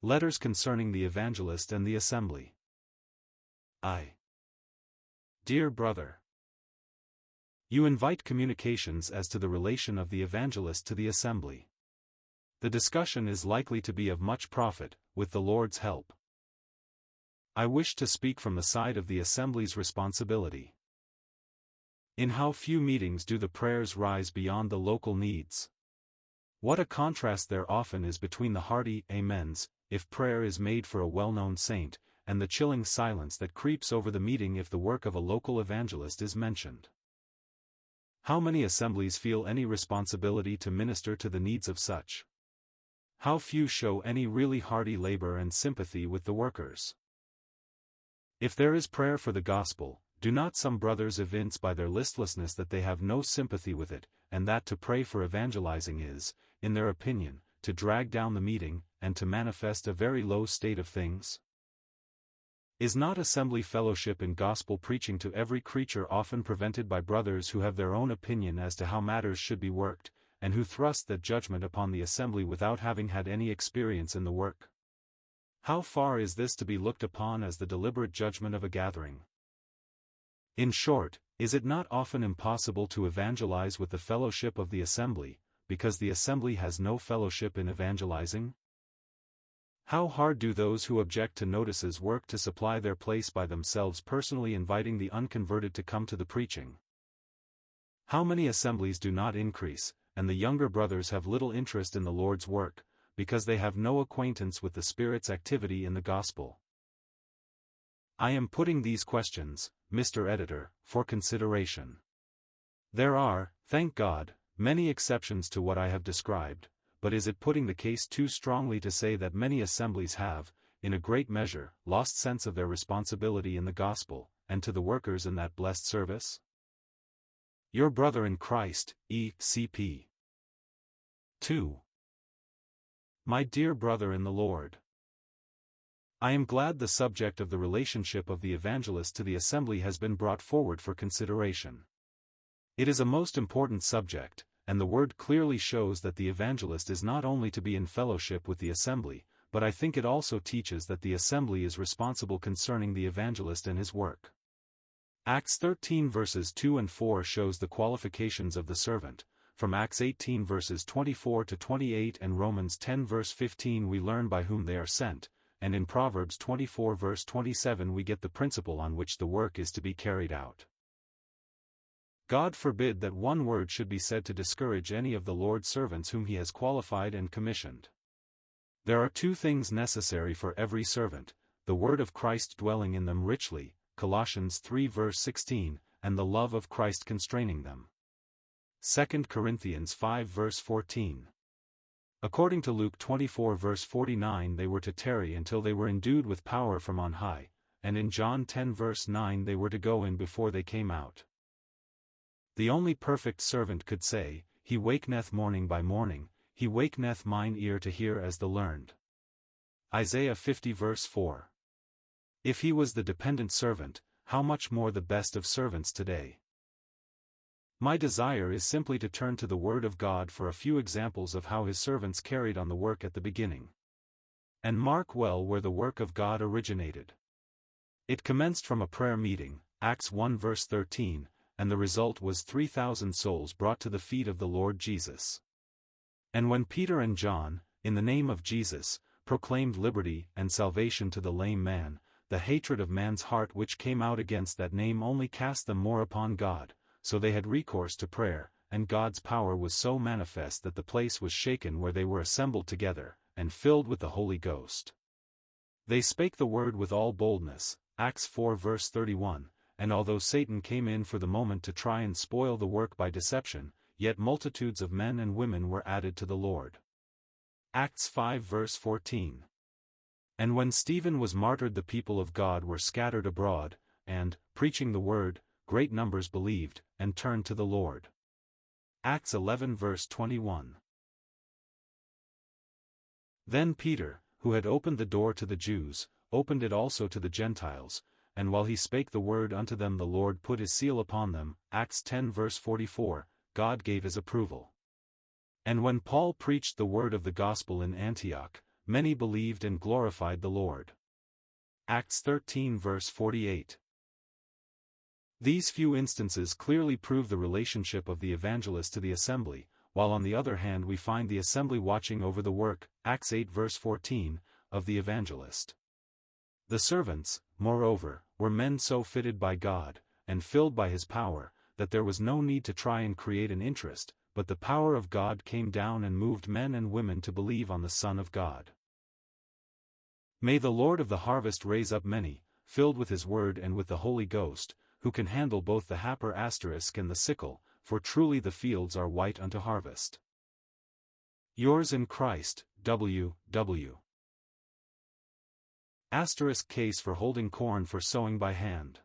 Letters concerning the Evangelist and the Assembly. Dear brother, you invite communications as to the relation of the Evangelist to the Assembly. The discussion is likely to be of much profit, with the Lord's help. I wish to speak from the side of the Assembly's responsibility. In how few meetings do the prayers rise beyond the local needs? What a contrast there often is between the hearty amens, if prayer is made for a well-known saint, and the chilling silence that creeps over the meeting if the work of a local evangelist is mentioned. How many assemblies feel any responsibility to minister to the needs of such? How few show any really hearty labor and sympathy with the workers? If there is prayer for the gospel, do not some brothers evince by their listlessness that they have no sympathy with it, and that to pray for evangelizing is, in their opinion, to drag down the meeting, and to manifest a very low state of things? Is not assembly fellowship in gospel preaching to every creature often prevented by brothers who have their own opinion as to how matters should be worked, and who thrust that judgment upon the assembly without having had any experience in the work? How far is this to be looked upon as the deliberate judgment of a gathering? In short, is it not often impossible to evangelize with the fellowship of the assembly, because the assembly has no fellowship in evangelizing? How hard do those who object to notices work to supply their place by themselves personally inviting the unconverted to come to the preaching? How many assemblies do not increase, and the younger brothers have little interest in the Lord's work, because they have no acquaintance with the Spirit's activity in the gospel? I am putting these questions, Mr. Editor, for consideration. There are, thank God, many exceptions to what I have described, but is it putting the case too strongly to say that many assemblies have, in a great measure, lost sense of their responsibility in the gospel, and to the workers in that blessed service? Your brother in Christ, E.C.P. 2. My dear brother in the Lord, I am glad the subject of the relationship of the evangelist to the assembly has been brought forward for consideration. It is a most important subject, and the word clearly shows that the evangelist is not only to be in fellowship with the assembly, but I think it also teaches that the assembly is responsible concerning the evangelist and his work. Acts 13 verses 2 and 4 shows the qualifications of the servant. From Acts 18 verses 24 to 28 and Romans 10 verse 15 we learn by whom they are sent, and in Proverbs 24 verse 27 we get the principle on which the work is to be carried out. God forbid that one word should be said to discourage any of the Lord's servants whom he has qualified and commissioned. There are two things necessary for every servant, the word of Christ dwelling in them richly, Colossians 3 verse 16, and the love of Christ constraining them. 2 Corinthians 5 verse 14. According to Luke 24 verse 49 they were to tarry until they were endued with power from on high, and in John 10 verse 9 they were to go in before they came out. The only perfect servant could say, He wakeneth morning by morning, He wakeneth mine ear to hear as the learned. Isaiah 50 verse 4. If he was the dependent servant, how much more the best of servants today? My desire is simply to turn to the Word of God for a few examples of how His servants carried on the work at the beginning. And mark well where the work of God originated. It commenced from a prayer meeting, Acts 1 verse 13, and the result was 3,000 souls brought to the feet of the Lord Jesus. And when Peter and John, in the name of Jesus, proclaimed liberty and salvation to the lame man, the hatred of man's heart which came out against that name only cast them more upon God, so they had recourse to prayer, and God's power was so manifest that the place was shaken where they were assembled together, and filled with the Holy Ghost. They spake the word with all boldness, Acts 4 verse 31, and although Satan came in for the moment to try and spoil the work by deception, yet multitudes of men and women were added to the Lord. Acts 5 verse 14. And when Stephen was martyred the people of God were scattered abroad, and, preaching the word, great numbers believed, and turned to the Lord. Acts 11 verse 21. Then Peter, who had opened the door to the Jews, opened it also to the Gentiles, and while he spake the word unto them the Lord put his seal upon them, Acts 10 verse 44, God gave his approval. And when Paul preached the word of the gospel in Antioch, many believed and glorified the Lord. Acts 13 verse 48. These few instances clearly prove the relationship of the evangelist to the assembly, while on the other hand we find the assembly watching over the work, Acts 8 verse 14, of the evangelist. The servants, moreover, were men so fitted by God, and filled by His power, that there was no need to try and create an interest, but the power of God came down and moved men and women to believe on the Son of God. May the Lord of the harvest raise up many, filled with His word and with the Holy Ghost, who can handle both the happer asterisk and the sickle, for truly the fields are white unto harvest. Yours in Christ, W.W. Asterisk case for holding corn for sowing by hand.